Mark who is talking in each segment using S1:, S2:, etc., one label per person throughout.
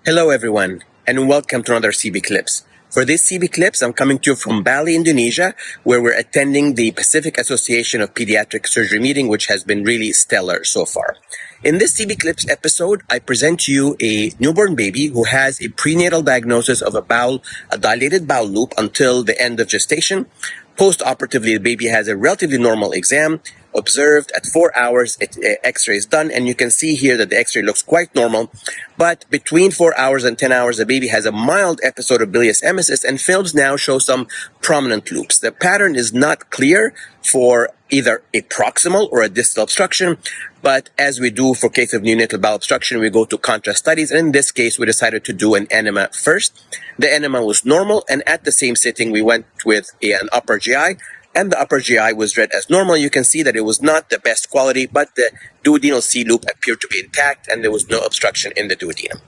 S1: Hello everyone, and welcome to another CBCLIPS. For this CBCLIPS, I'm coming to you from Bali, Indonesia, where we're attending the Pacific Association of Pediatric Surgery meeting, which has been really stellar so far. In this CBCLIPS episode, I present to you a newborn baby who has a prenatal diagnosis of a dilated bowel loop until the end of gestation. Post-operatively, the baby has a relatively normal exam, observed at 4 hours, x-ray is done, and you can see here that the x-ray looks quite normal. But between 4 hours and 10 hours, the baby has a mild episode of bilious emesis, and films now show some prominent loops. The pattern is not clear for either a proximal or a distal obstruction, but as we do for case of neonatal bowel obstruction, we go to contrast studies, and in this case, we decided to do an enema first. The enema was normal, and at the same sitting, we went with an upper GI, and the upper GI was read as normal. You can see that it was not the best quality, but the duodenal C loop appeared to be intact, and there was no obstruction in the duodenum.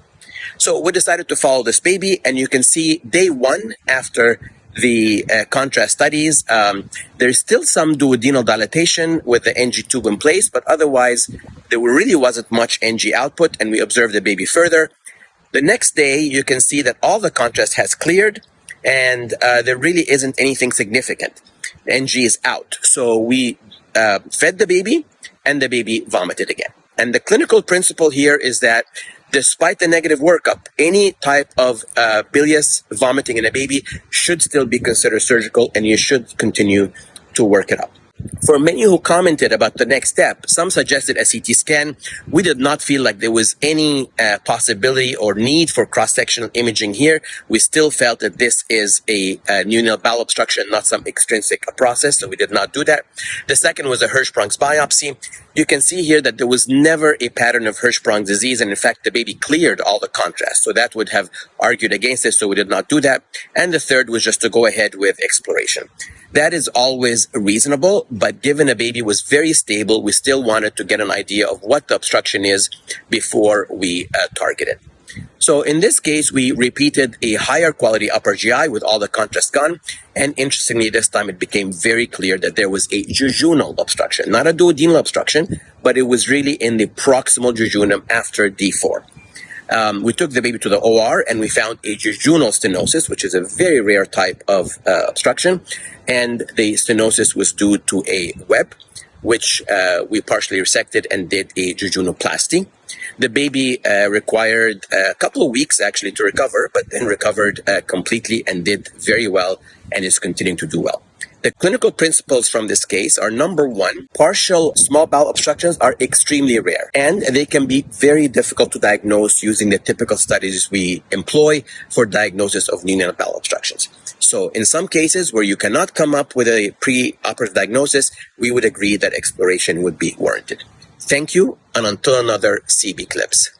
S1: So we decided to follow this baby, and you can see day one after the contrast studies, there's still some duodenal dilatation with the NG tube in place, but otherwise there really wasn't much NG output, and we observed the baby further. The next day, you can see that all the contrast has cleared, and there really isn't anything significant. The NG is out. So we fed the baby, and the baby vomited again. And the clinical principle here is that despite the negative workup, any type of bilious vomiting in a baby should still be considered surgical, and you should continue to work it up. For many who commented about the next step, some suggested a CT scan. We did not feel like there was any possibility or need for cross-sectional imaging here. We still felt that this is a neonatal bowel obstruction, not some extrinsic process, so we did not do that. The second was a Hirschsprung's biopsy. You can see here that there was never a pattern of Hirschsprung's disease, and in fact, the baby cleared all the contrast, so that would have argued against this, so we did not do that. And the third was just to go ahead with exploration. That is always reasonable, but given a baby was very stable, we still wanted to get an idea of what the obstruction is before we target it. So in this case, we repeated a higher quality upper GI with all the contrast gone, and interestingly, this time it became very clear that there was a jejunal obstruction, not a duodenal obstruction, but it was really in the proximal jejunum after D4. We took the baby to the OR, and we found a jejunal stenosis, which is a very rare type of obstruction. And the stenosis was due to a web, which we partially resected and did a jejunoplasty. The baby required a couple of weeks actually to recover, but then recovered completely and did very well and is continuing to do well. The clinical principles from this case are: number one, partial small bowel obstructions are extremely rare, and they can be very difficult to diagnose using the typical studies we employ for diagnosis of neonatal bowel obstructions. So in some cases where you cannot come up with a pre-operative diagnosis, we would agree that exploration would be warranted. Thank you, and until another CBCLIPS.